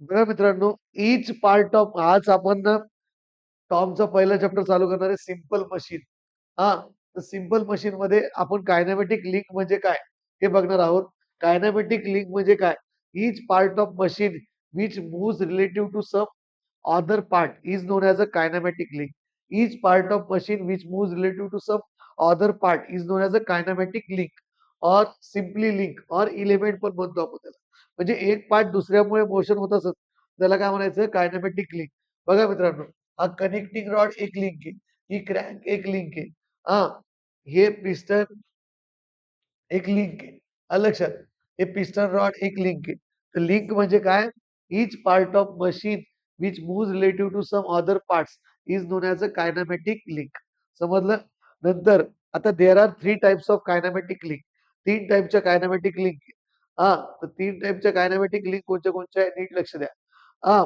बघा मित्रांनो, इच part of आज आपण ना टॉमचा पहिला चॅप्टर चालू करणार आहे सिंपल मशीन. हा, तर सिंपल मशीन मध्ये आपण कायनेमॅटिक लिंक म्हणजे काय हे बघणार आहोत. कायनेमॅटिक लिंक म्हणजे काय? Each part of machine which moves relative to some other part is known as a kinematic link. Each part of machine which moves relative to some other part is known as a kinematic link or simply link or element पण म्हणतो आपण त्याला. म्हणजे एक part दुसऱ्यामुळे motion होत असत त्याला काय म्हणायचं? Kinematic link. बघा मित्रांनो, हा कनेक्टिंग रॉड एक लिंक आहे, ही क्रॅक एक लिंक आहे, हा हे पिस्टन एक लिंक आहे. आलं लक्षात? हे पिस्टन रॉड एक लिंक आहे. तर लिंक म्हणजे काय? Each part of machine which moves relative to some other parts is known as a kinematic link. समजलं? नंतर आता there are 3 types of kinematic link. 3 टाइपच्या कायनेमॅटिक लिंक आहे. हां, तर 3 टाइपच्या कायनेमॅटिक लिंक कोणत्या-कोणत्या आहेत नीट लक्ष द्या. हां,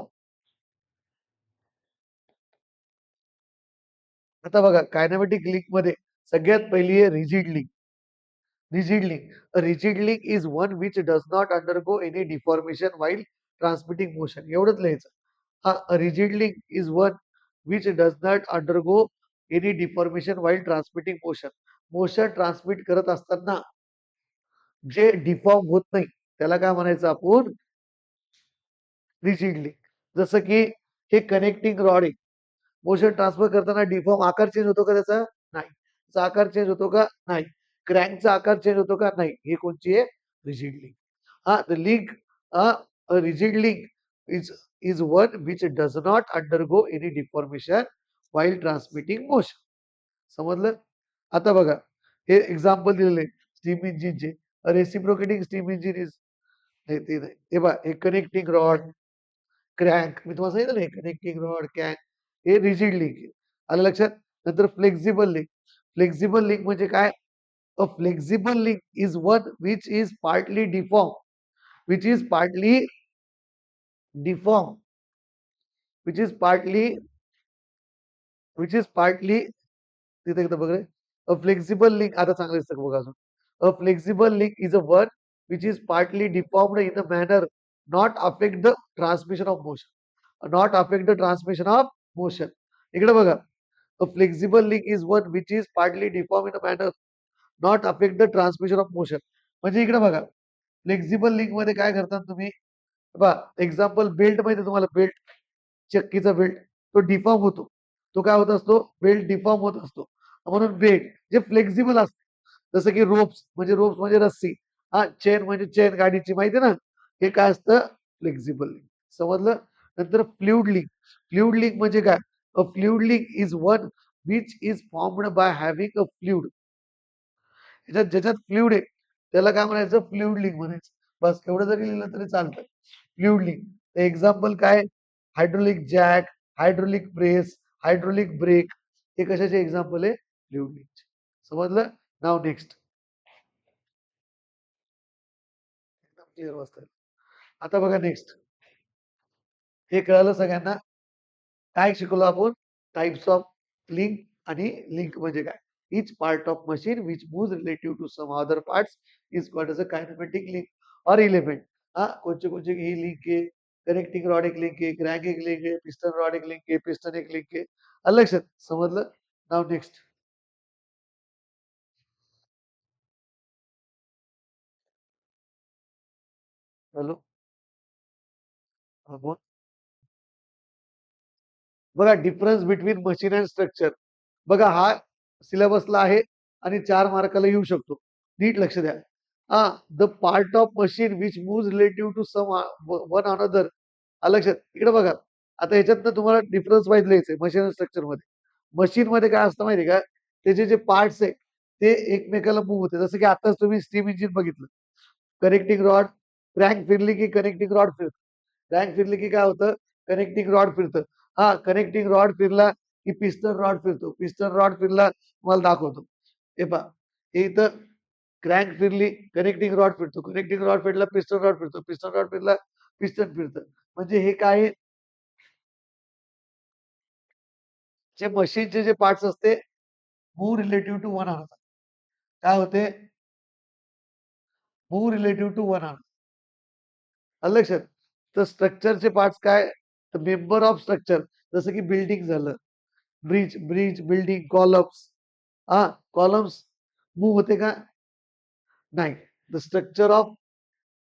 आता बघा कायनेमॅटिक लिंकमध्ये सगळ्यात पहिली आहे rigid link. Rigid link. A rigid link is one which does not undergo any deformation while transmitting motion. एवढंच लिहायचं. हा, a rigid link is one which does not undergo any deformation while transmitting motion. Motion transmit करत असताना जे deform होत नाही त्याला काय म्हणायचं आपण? Rigid link. जसं की हे कनेक्टिंग रॉड आहे. मोशन ट्रान्सफर करताना डिफॉर्म आकार चेंज होतो का त्याचा? नाही. त्याचा आकार चेंज होतो का? नाही. क्रॅंकचा आकार चेंज होतो का? नाही. ही कोणची आहे? Rigid link. हां, the link a rigid link is is one which does not undergo any deformation while transmitting motion. समजलं? आता बघा, हे एक्झाम्पल दिलेलं आहे स्टीम इंजिनचे. रेसिप्रोकेटिंग स्टीम इंजिन इज नाही ते नाही. हे पहा, हे कनेक्टिंग रॉड, क्रॅक मी तुम्हाला सांगितलं ना, हे कनेक्टिंग रॉड, क्रॅक हे रिजिड लिंक आहे. आलं लक्षात? नंतर फ्लेक्सिबल लिंक. फ्लेक्सिबल लिंक म्हणजे काय? A flexible link is one which is partly deform, which is partly deformed, which is partly which is partly तिथे एकदा बघ रे. अ फ्लेक्सिबल लिंक आता चांगलं दिसतं का बघा अजून. A flexible link is a one which is partly deformed in a manner not affect the transmission of motion. Not affect the transmission of motion. इकडे बघा. A flexible link is one which is partly deformed in a manner not affect the transmission of motion. म्हणजे इकडे बघा. Flexible link मध्ये काय करतात तुम्ही? पहा एक्झाम्पल बेल्ट माहिती तुम्हाला बेल्ट चक्कीचा बेल्ट तो डिफॉर्म होतो. तो काय होत असतो? बेल्ट डिफॉर्म होत असतो. म्हणून बेल्ट जे फ्लेक्सिबल असते. जसं की रोप्स म्हणजे रस्सी. हां, चेन म्हणजे चेन गाडीची माहिती आहे ना? हे काय असतं? Flexible link. समजलं? नंतर फ्लुइड लिंक. फ्लुइड लिंक म्हणजे काय? A fluid link is one which is formed by having a fluid. ज्याच्यात फ्लुइड आहे त्याला काय म्हणायचं? फ्लुइड लिंक म्हणायचं. बस एवढं जरी लिहिलं तरी चालतं. Fluid link. एक्झाम्पल काय? Hydraulic jack, hydraulic press, hydraulic brake हे कशाचे एक्झाम्पल आहे? फ्लुइड लिंकचे. समजलं? नाव नेक्स्ट. एकदम क्लिअर वाचता येईल. आता बघा नेक्स्ट. हे कळालं सगळ्यांना? काय शिकलो आपण? टाइप्स ऑफ लिंक आणि लिंक म्हणजे काय? Each part of machine which moves relative to some other parts is called as a kinematic link or element. हां, कोणचे ही लिंक आहे, कनेक्टिंग रॉड एक लिंक आहे, क्रॅक एक लिंक आहे, पिस्टन रॉड एक लिंक आहे, पिस्टन एक लिंक आहे. आलं लक्षात? समजलं? Now next. हॅलो? हां, बोल. बघा difference between machine and structure. बघा हा सिलेबसला आहे आणि 4 मार्काला येऊ शकतो. नीट लक्ष द्या. हां, the part of machine which moves relative to some one another. आलं लक्षात? इकडे बघा. आता ह्याच्यातनं तुम्हाला डिफरन्स वाईज लिहायचंय मशीन अँड स्ट्रक्चरमध्ये. मशीनमध्ये काय असतं माहिती आहे का? त्याचे जे पार्ट्स आहे ते एकमेकाला मूव्ह होते. जसं की आताच तुम्ही स्टीम इंजिन बघितलं. कनेक्टिंग रॉड, क्रॅंक फिरली की कनेक्टिंग रॉड फिरतं. क्रॅंक फिरली की काय होतं? कनेक्टिंग रॉड फिरतं. हां, कनेक्टिंग रॉड फिरला की पिस्टन रॉड फिरतो. पिस्टन रॉड फिरला तुम्हाला दाखवतो. हे पहा, हे इथं क्रॅंक फिरली, कनेक्टिंग रॉड फिरतो. कनेक्टिंग रॉड फिरला, पिस्टन रॉड फिरतो. पिस्टन रॉड फिरला, पिस्टन फिरतं. म्हणजे हे काय आहे? जे मशीनचे जे पार्ट्स असते, move relative to one another. काय होते? Move relative to one another. आलं लक्षात? तर स्ट्रक्चरचे पार्ट्स काय? तर मेंबर ऑफ स्ट्रक्चर, जसं की बिल्डिंग झालं, ब्रिज, बिल्डिंग, कॉलम्स. हा, कॉलम्स मूव्ह होते का? नाही. The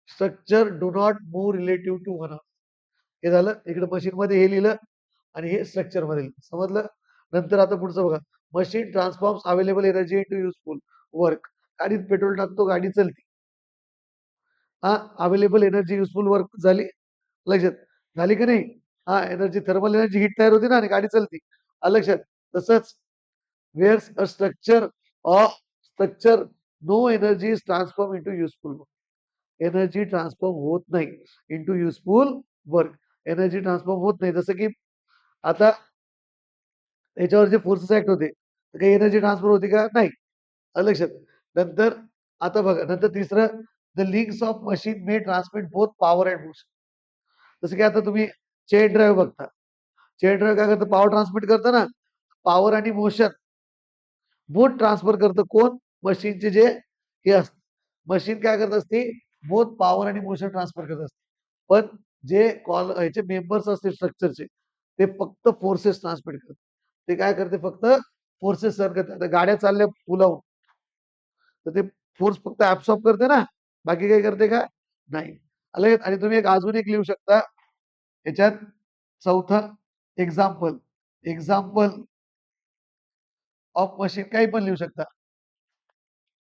structure do not move relative to one. हे झालं इकडे मशीन मध्ये हे लिहिलं आणि हे स्ट्रक्चर मध्ये लिहिलं. समजलं? नंतर आता पुढचं बघा. Machine transforms available energy into useful work. गाडीत पेट्रोल टाकतो, गाडी चलते. हा, अवेलेबल एनर्जी युजफुल वर्क झाली, लक्षात झाली की नाही? हा, एनर्जी, थर्मल एनर्जी, हीट तयार होती ना आणि गाडी चलती. लक्षात? तसंच whereas a structure no energy is transform into useful work. Energy transform होत नाही into useful work. Energy transform होत नाही. जसं की आता याच्यावर जे फोर्सेस ऍक्ट होते, तर काही एनर्जी ट्रान्सफर होती का? नाही. आलं लक्षात? नंतर आता बघा, नंतर तिसरं, the links of machine may transmit both power and motion. जसं की आता तुम्ही चेन ड्राईव्ह बघता. चेन ड्राईव्ह काय करतं? पॉवर ट्रान्समिट करतं ना. पॉवर आणि मोशन बोथ ट्रान्सफर करतं कोण? मशीनचे जे हे असतं. मशीन काय करत असते? बोथ पॉवर आणि मोशन ट्रान्सफर करत असते. पण जे ह्याचे मेंबर्स असतील स्ट्रक्चरचे, ते फक्त फोर्सेस ट्रान्समिट करतात. ते काय करते? फक्त फोर्सेस सहन करते. आता गाड्या चालल्या पुलावून, तर ते फोर्स फक्त ऍब्सॉर्ब करते ना, बाकी काही करते का? नाही. आलं? आणि तुम्ही अजून एक लिहू शकता याच्यात, चौथं एक्झाम्पल. एक्झाम्पल ऑफ मशीन काही पण लिहू शकता.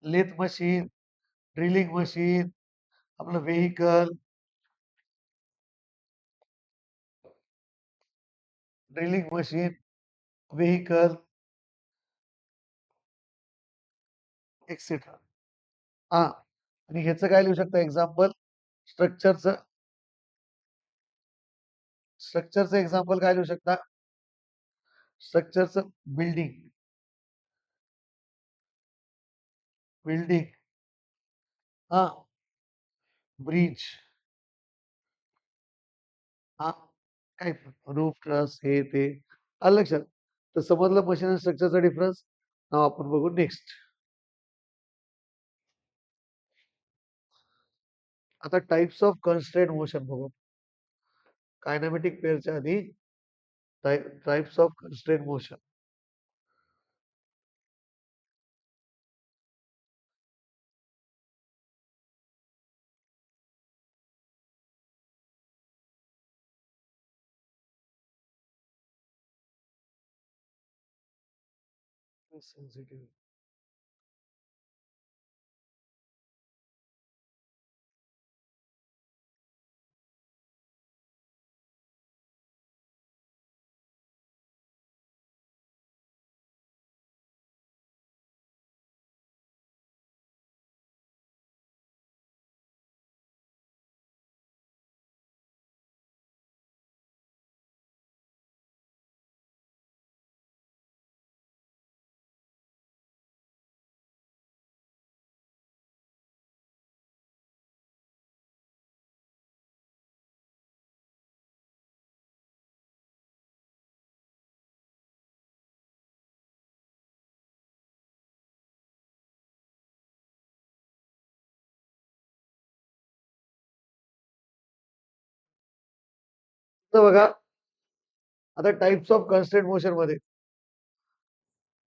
लेथ मशीन, ड्रिलिंग मशीन, आपलं vehicle, drilling machine, vehicle, etcetera. हा, आणि ह्याचं काय लिहू शकता एक्झाम्पल? स्ट्रक्चरचं स्ट्रक्चरचं एक्झाम्पल काय लिहू शकता? स्ट्रक्चरचं बिल्डिंग, बिल्डिंग, हा, ब्रिज, हा, काय रूफ ट्रस, हे ते. आलं लक्षात? तर समजलं मशीन आणि स्ट्रक्चरचा डिफरन्स. नाव आपण बघू नेक्स्ट. आता टाइप्स ऑफ कन्स्ट्रेंट मोशन बघू. कायनामेटिक पेअरच्या आधी types of constraint motion. Sensitive. तर बघा, आता टाइप्स ऑफ कन्स्ट्रेंट मोशन मध्ये,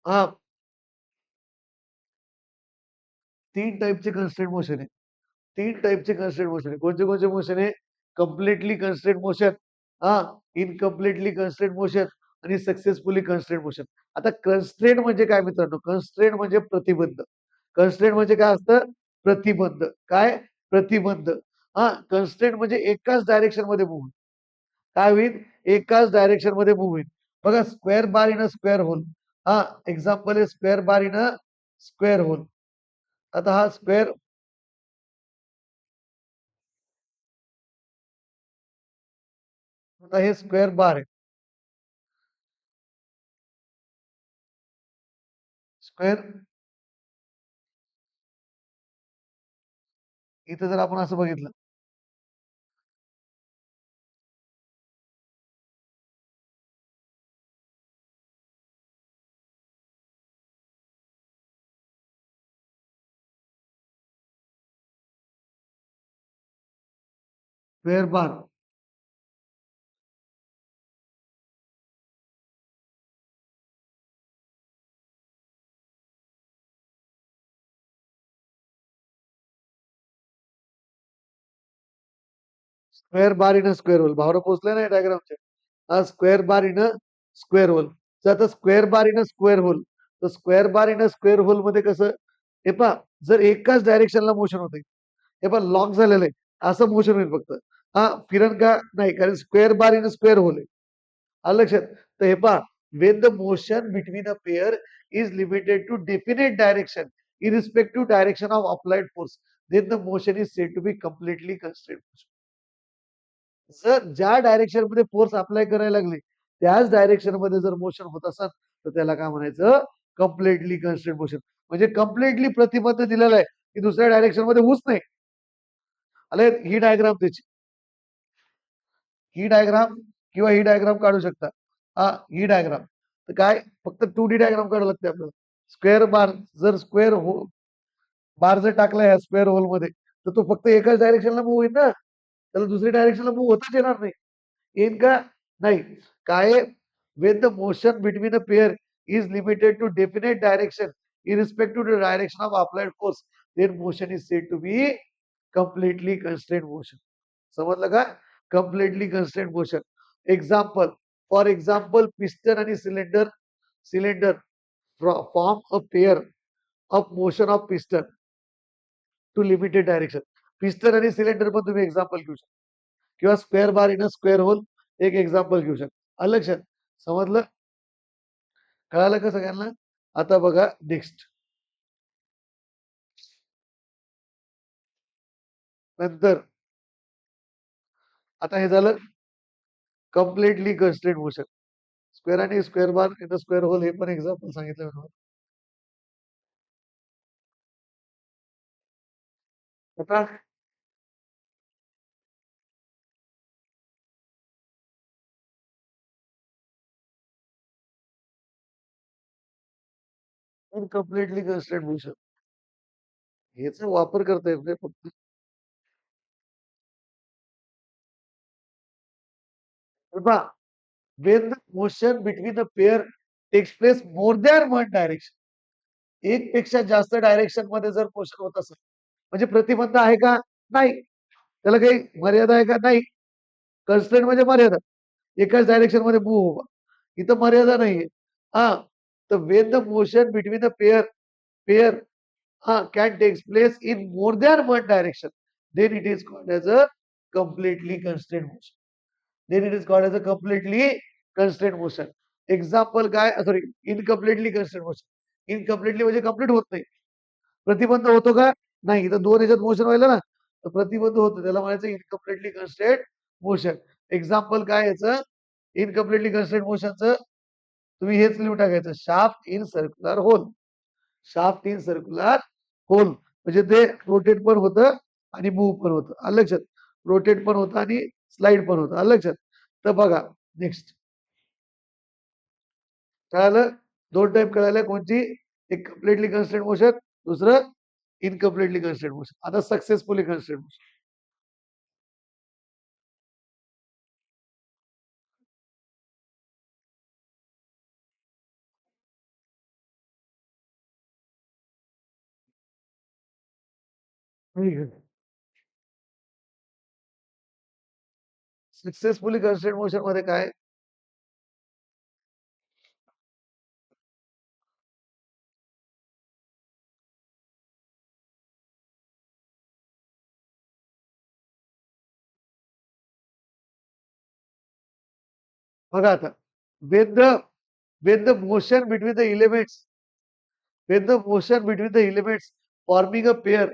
हा, 3 टाइपचे कन्स्ट्रेंट मोशन आहे. 3 टाइपचे कन्स्ट्रेंट मोशन आहे. कोणते कोणते मोशन आहे? कम्प्लिटली कन्स्ट्रेंट मोशन, हा, इनकम्प्लिटली कन्स्ट्रेंट मोशन आणि सक्सेसफुली कन्स्ट्रेंट मोशन. आता कन्स्ट्रेंट म्हणजे काय मित्रांनो? कन्स्ट्रेंट म्हणजे प्रतिबंध. कन्स्ट्रेंट म्हणजे काय असतं? प्रतिबंध. काय? प्रतिबंध. हा, कन्स्ट्रेंट म्हणजे एकाच डायरेक्शन मध्ये मूव्ह. काय होईल? एकाच डायरेक्शन मध्ये मूव्ह होईल. बघा, square bar in a square hole. हा, एक्झाम्पल आहे square bar in a square hole. आता हा स्क्वेअर, आता हे स्क्वेअर बार आहे. स्क्वेअर, इथं जर आपण असं बघितलं, square bar, square bar in a square hole. Bhavana पोहोचलाय ना डायग्रामच्या. Square bar in a square hole. तर आता square bar in a square hole, तर square bar in a square hole मध्ये कसं, हे पहा, जर एकाच डायरेक्शनला मोशन होते, हे पण लॉक झालेलं आहे, असं मोशन होईल फक्त. हा फिरण का नाही, कारण square bar in square hole आहे. आलं लक्षात. तर हे पहा, when the motion between a pair is limited to definite direction irrespective direction of applied force, then the motion is said to be completely constrained motion. जर ज्या direction मध्ये force apply करायला लागले त्याच डायरेक्शन मध्ये जर मोशन होत असेल तर त्याला काय म्हणायचं, कम्प्लिटली कन्स्ट्रेंट मोशन. म्हणजे कम्प्लिटली प्रतिबंध दिलेला आहे की दुसऱ्या डायरेक्शन मध्ये होऊच नाही. अरे ही डायग्राम त्याची, ही डायग्राम किंवा ही डायग्राम काढू शकता. हा ही डायग्राम, तर काय फक्त 2D डायग्राम काढावं लागते आपल्याला. स्क्वेअर बार जर स्क्वेअर हो बार जर टाकला या स्क्वेअर होल मध्ये, तर तो फक्त एकाच डायरेक्शनला मूव्ह होईल ना, त्याला दुसरी डायरेक्शनला मूव्ह होताच येणार नाही. येईन का नाही. काय, when the motion between a pair is limited to definite direction irrespective to the direction of applied force, then motion is said to be completely constrained motion. समजलं का, completely constrained motion. Example, for example piston आणि cylinder form a pair of motion of piston to limited direction. Piston आणि cylinder पण तुम्ही example घेऊ शकता, किंवा square bar in a square hole एक एक्झाम्पल घेऊ शकता. आलं लक्षात, समजलं, कळालं का सगळ्यांना. आता बघा नेक्स्ट, नंतर आता हे झालं कम्प्लिटली कन्स्ट्रेंट मोशन. स्क्वेअर आणि square bar in square hole हे पण एक्झाम्पल सांगितलं मी. आता इनकम्प्लिटली कन्स्ट्रेंट मोशन ह्याचा वापर करता येत नाही फक्त. When the motion between the pair takes place more than one direction, एक पेक्षा जास्त डायरेक्शन मध्ये जर मोशन होत असेल, म्हणजे प्रतिबंध आहे का नाही, त्याला काही मर्यादा आहे का नाही. कन्स्ट्रेंट म्हणजे मर्यादा, एकाच डायरेक्शन मध्ये मूव्ह व्हा, इथं मर्यादा नाहीये. हा, तर Wien the motion between the pair can takes place in more than one direction, then it is called as a completely constrained motion. Then it is called as a completely constrained motion. Example काय, sorry, इनकम्प्लिटली constraint motion. इनकम्प्लिटली म्हणजे complete होत नाही. प्रतिबंध होतो का नाही, तर दोन ह्याच्यात मोशन व्हायला ना, तर प्रतिबंध होतो, त्याला म्हणायचं इनकम्प्लिटली कन्स्ट्रेंट मोशन. एक्झाम्पल काय याचं, इनकम्प्लिटली कन्स्ट्रेंट मोशनचं तुम्ही हेच लिहून टाकायचं, shaft in circular hole. Shaft in circular hole म्हणजे ते रोटेट पण होतं आणि मूव्ह पण होतं. आलं लक्षात, रोटेट पण होतं आणि स्लाइड पण होतं. आलं लक्षात. तर बघा नेक्स्ट, कळालं, दोन टाईप कळाल्या कोणची, एक कम्प्लिटली कन्स्ट्रेंट मोशन, दुसरं इनकम्प्लिटली कन्स्ट्रेंट मोशन. आता successfully constraint motion. Successfully constraint motion मध्ये काय, बघा आता, when the when the motion between the elements when the motion between the elements forming a pair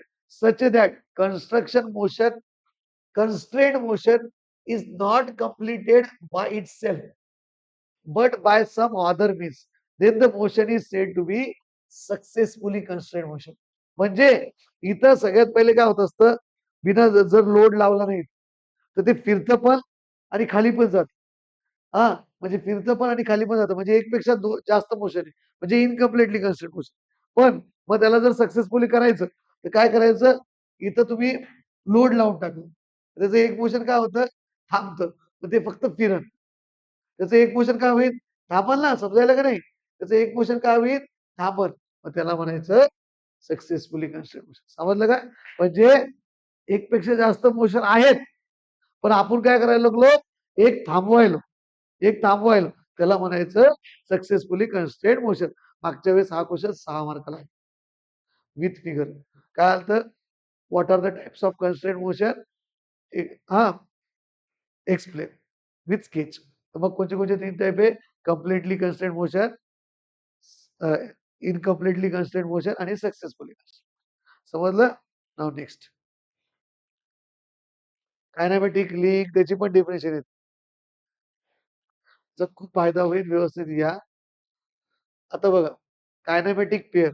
such that construction motion constrained motion is not completed by itself but by some other means, then the motion is said to be successfully constrained motion. म्हणजे इथं सगळ्यात पहिले काय होत असतं, बिना जर load लावला नाही तर ते फिरतं पण आणि खाली पण जात. हा, म्हणजे फिरतं पण आणि खाली पण जातं, म्हणजे एकपेक्षा जास्त मोशन आहे, म्हणजे इनकम्प्लिटली कन्स्ट्रेंट मोशन. पण मग त्याला जर सक्सेसफुली करायचं तर काय करायचं, इथं तुम्ही लोड लावून टाकलं, त्याचं एक मोशन काय होतं, थांबतं, मग ते फक्त फिरत. त्याचं एक मोशन काय होईल, थांबल ना, समजायला का नाही, त्याचं एक मोशन काय होईल, थांबल, मग त्याला म्हणायचं सक्सेसफुली कन्स्ट्रेंट मोशन. समजलं का, म्हणजे एक पेक्षा जास्त मोशन आहेत पण आपण काय करायला लागलो, एक थांबवायलो त्याला म्हणायचं सक्सेसफुली कन्स्ट्रेंट मोशन. मागच्या वेळेस हा क्वेश्चन 6 मार्काला विथ फिगर. काय आलं, what are the types of constraint motion, हा एक्सप्लेन विथ स्केच. तर मग कोणते कोणते 3 टाइप आहे, completely constraint motion, incompletely constraint motion आणि सक्सेसफुली. समजलं. नाव नेक्स्ट, कायनॅमेटिक लिंक, त्याची पण डेफिनेशन आहे. जर खूप फायदा होईल, व्यवस्थित घ्या. आता बघा, कायनॅमेटिक pair,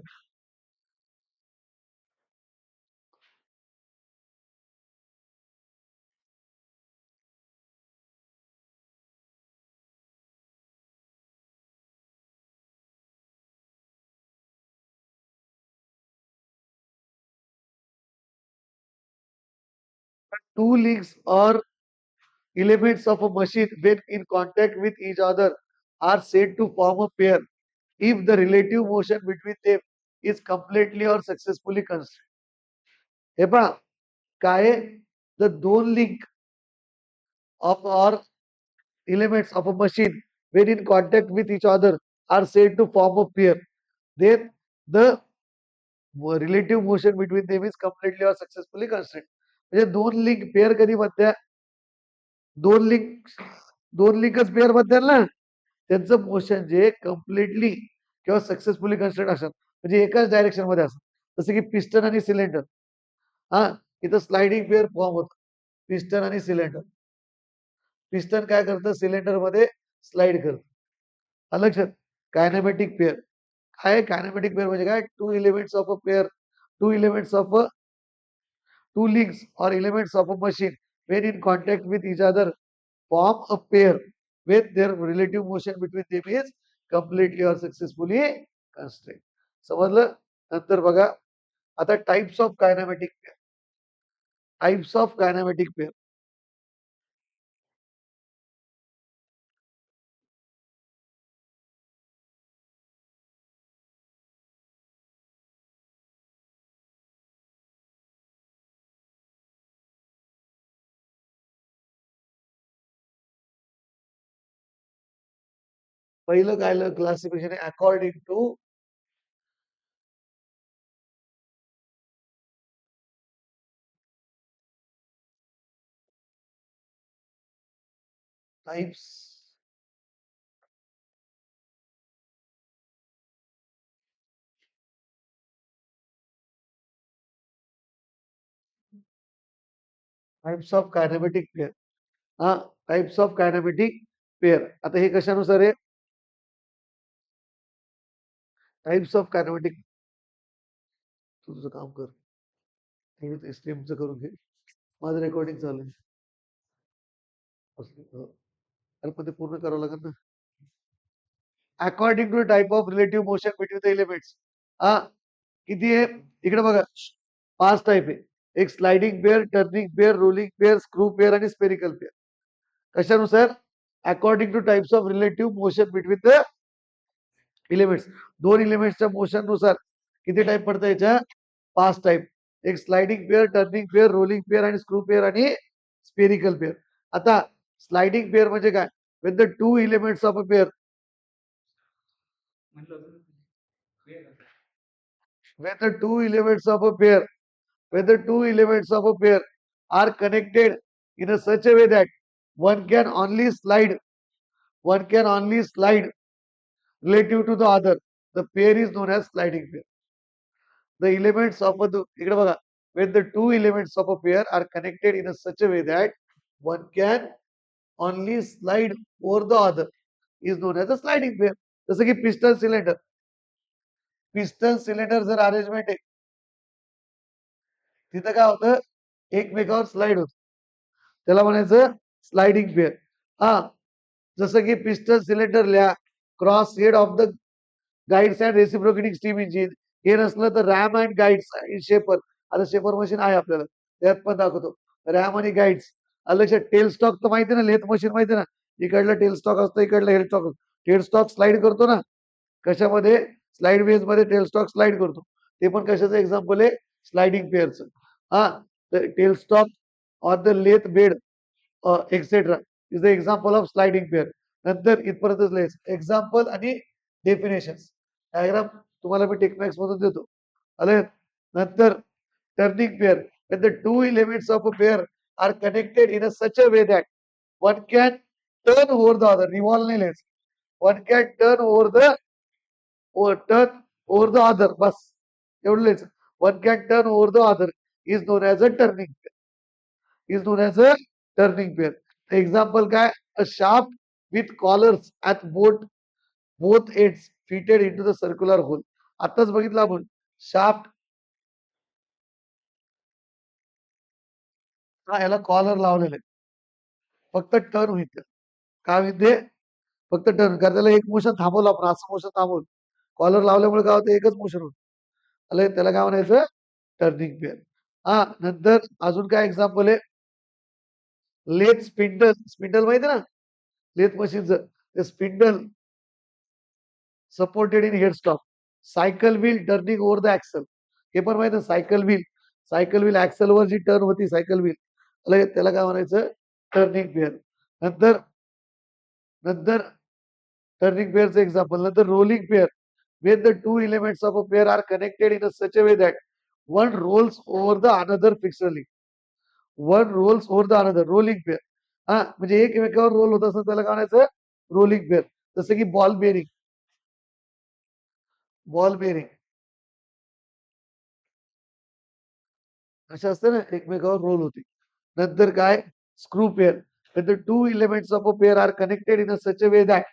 2 links or elements of a machine when in contact with each other are said to form a pair if the relative motion between them is completely or successfully constrained. हे पहा, काय the 2 link of or elements of a machine when in contact with each other are said to form a pair, then the relative motion between them is completely or successfully constrained. म्हणजे 2 link pair कधी बनत्या, 2 link 2 लिंकच pair बनतात ना, त्यांचं motion जे completely किंवा successfully construct असतात, म्हणजे एकाच डायरेक्शन मध्ये असतात. जसं की पिस्टन आणि सिलेंडर. हा, इथं स्लाइडिंग पेअर फॉर्म होत, पिस्टन आणि सिलेंडर. पिस्टन काय करतं, सिलेंडर मध्ये स्लाइड करतं. लक्षात. कायनेमॅटिक पेअर काय, कायनेमॅटिक पेअर म्हणजे काय, two elements of a pair, two elements of a two links or elements of a machine when in contact with each other form a pair when their relative motion between them is completely or successfully constrained. समजलं. नंतर बघा, आता types of kinematic pair, types of kinematic pair. पहिलं काय classification आहे, according to types types of kinematic pair. हा, types of kinematic pair. आता हे कशानुसार आहे, टाइप्स ऑफ कायनॅमॅटिक. तुझं काम कर, स्ट्रीमचं करून घे, माझं रेकॉर्डिंग चालू आहे. अरे पण ते पूर्ण करावं लागेल ना. According to type of relative motion between the elements. हा, किती आहे, इकडे बघा, 5 टाइप आहे. एक sliding pair, turning pair, rolling pair, screw pair आणि स्पेरिकल पेअर. कशानुसार, according to types of relative motion between the elements. 2 एलिमेंट्सच्या मोशन नुसार किती टाइप पडतं याच्या, 5 टाइप. एक sliding pair, turning pair, rolling pair आणि स्क्रू पेअर आणि स्पेरिकल पेअर. आता स्लाइडिंग पेअर म्हणजे काय, with the 2 elements of a pair, when the two elements of a pair, when the two elements of a pair are connected in a such a way that one can only slide, one can only slide relative to the other, the pair is known as sliding pair. The elements of a इकडे बघा, when the two elements of a pair are connected in a such a way that one can only slide over the other is known as a sliding pair. जसं की piston cylinder, piston cylinder जर arrangement आहे, तिथं काय होतं, एकमेकावर slide होत, त्याला म्हणायचं स्लाइडिंग पेअर. हा, जसं की पिस्टन सिलेंडर लिहा, cross head of the guides and reciprocating steam engine. हे नसलं तर रॅम अँड गाईड्स शेपर. आता शेपर मशीन आहे आपल्याला, त्यात पण दाखवतो रॅम आणि गाईड्स. लक्षात. टेल स्टॉक तर माहिती ना, लेथ मशीन माहिती ना, इकडलं टेल स्टॉक असतं, इकडलं हेड स्टॉक असतं. टेल स्टॉक स्लाइड करतो ना, कशामध्ये, स्लाइड बेस मध्ये टेल स्टॉक स्लाइड करतो. ते पण कशाचं एक्झाम्पल आहे, स्लाइडिंग पेअरचं. हा, तर tail stock on the lathe bed etcetera is the example of sliding pair. नंतर इथपर्यंतच लिहायचं. एक्झाम्पल आणि डेफिनेशन्स. डायग्राम तुम्हाला मी टेक्निक्स मधून देतो. आले. नंतर turning pair. When the two elements of a pair are connected in a such a way that one can turn over the other. Revolve नाही लिहायचं. One can turn over the other. बस एवढं लिहायचं. One can turn over the other is known as a turning pair. Is known as a turning pair. The example काय? A shaft with collars at both ends fitted into the circular hole. आताच बघितलं आपण shaft हा याला collar लावलेलं आहे. फक्त turn होईल. काय होईल ते? फक्त टर्न. कारण त्याला एक मोशन थांबवलं आपण. असं मोशन थांबवलं. कॉलर लावल्यामुळे काय होतं? एकच मोशन होतं. आलं. त्याला काय म्हणायचं? Turning pair. हा नंतर अजून काय एक्झाम्पल आहे? Lathe spindle. स्पिंडल माहिती आहे ना? लेथ मशीनचं. ते spindle supported in headstock. Cycle wheel turning over the axle. हे पण माहिती आहे सायकल व्हील. सायकल व्हील ऍक्सलवर जी टर्न होती सायकल व्हील त्याला काय म्हणायचं? Turning pair. नंतर नंतर टर्निंग पेअरचं एक्झाम्पल. नंतर rolling pair. When the two elements of a pair are connected in a such a way that one rolls over the another fixedly. One rolls over the another. Rolling pair. हा म्हणजे एकमेकावर role होत असं त्याला काय म्हणायचं? Rolling pair. जसं की ball bearing. Ball bearing अशा असते ना एकमेकावर रोल होते. नंतर काय? Screw pair. When the two elements of a pair are connected in a such a way that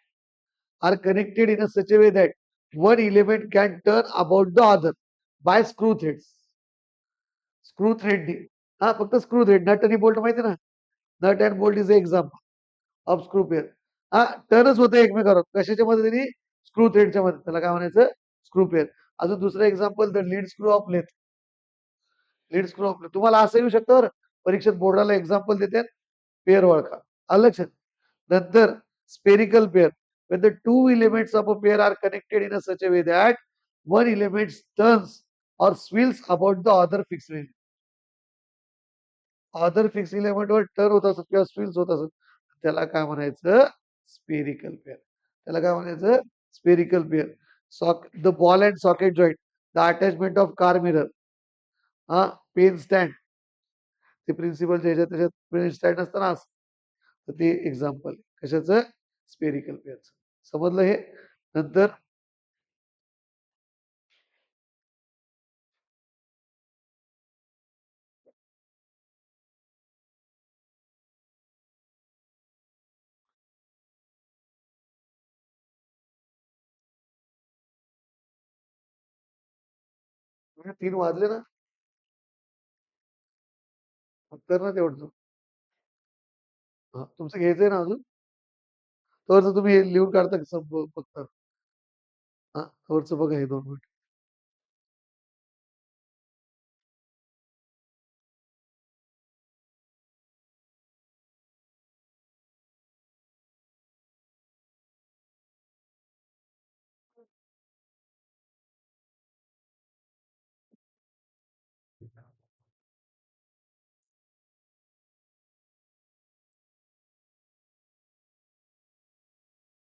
are connected in a such a way that one element can turn about the other by screw threads. Screw थ्रेडनी. हा फक्त screw thread. Nut आणि bolt माहिती ना? Nut and bolt is example of screw pair. हा टर्नच होते एकमेकावर. कशाच्या मदतीने? स्क्रू थ्रेडच्या मध्ये. त्याला काय म्हणायचं? Screw pair. अजून दुसरं example the lead screw of lathe. Lead screw of lathe. तुम्हाला असं येऊ शकतं बरं. परीक्षेत बोर्डाला एक्झाम्पल देतात. पेअर ओळखा. आलं लक्षात? नंतर spherical pair. When the two elements of a pair are connected in a such a way that one element turns or swirls about the other fixed element. Other fixed element वर turn होत असत किंवा स्विल्स होत असत त्याला काय म्हणायचं? Spherical pair. त्याला काय म्हणायचं? Spherical pair. The ball and socket joint. The attachment of car mirror. हा पेन स्टँड. ते प्रिन्सिपलच्या ह्याच्यात त्याच्यात पेन स्टँड असतं ना असं. तर ते एक्झाम्पल कशाचं? स्पेरिकल पेअरचं. समजलं हे? नंतर म्हणजे 3 वाजले ना? तर ना तेवढं. हां, तुमचं घ्यायचंय ना अजून? तोवरचं तुम्ही हे लिहून काढता का फक्त? हां, तोवरचं बघा हे 2 मिनिट.